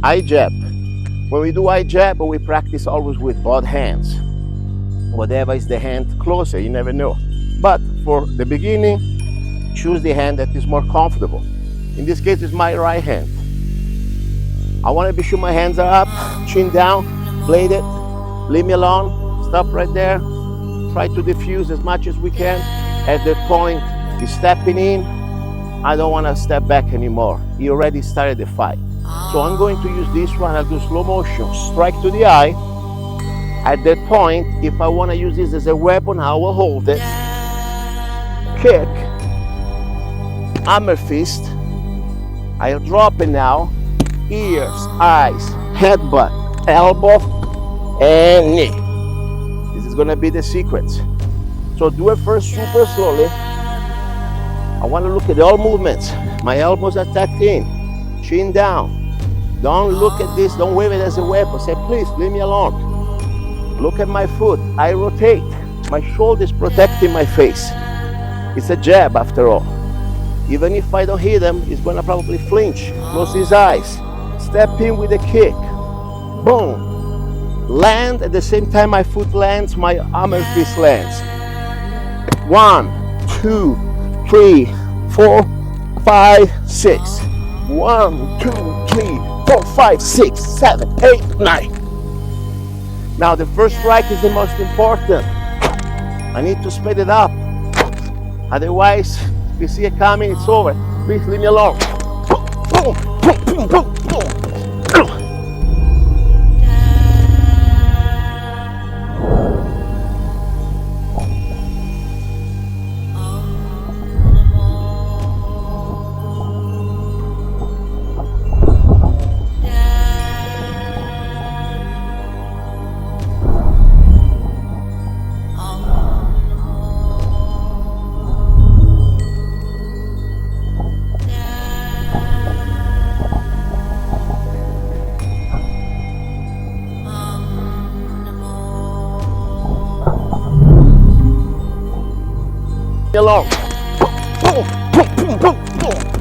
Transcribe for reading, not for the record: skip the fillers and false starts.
eye jab. When we do eye jab, we practice always with both hands. Whatever is the hand closer, you never know. But for the beginning, choose the hand that is more comfortable. In this case, it's my right hand. I want to be sure my hands are up, chin down, bladed. Leave me alone. Stop right there. Try to diffuse as much as we can. At that point, you're stepping in. I don't want to step back anymore. You already started the fight. So I'm going to use this one. I'll do slow motion. Strike to the eye. At that point, if I want to use this as a weapon, I will hold it. Kick. Hammer fist. I'll drop it now. Ears, eyes, headbutt, elbow, and knee. This is going to be the sequence. So do it first super slowly. I want to look at all movements. My elbows are tucked in, chin down. Don't look at this, don't wave it as a weapon. Say, please, leave me alone. Look at my foot, I rotate. My shoulder is protecting my face. It's a jab after all. Even if I don't hit him, he's gonna probably flinch, close his eyes. Step in with a kick, boom. Land at the same time my foot lands, my hammer fist lands. 1, 2, 3, 4, 5, 6. 1, 2, 3, 4, 5, 6, 7, 8, 9. Now the first strike is the most important. I need to speed it up. Otherwise, if you see it coming, it's over. Please leave me alone. Boom, boom, boom, boom, boom. Along. Boom, boom, boom, boom, boom.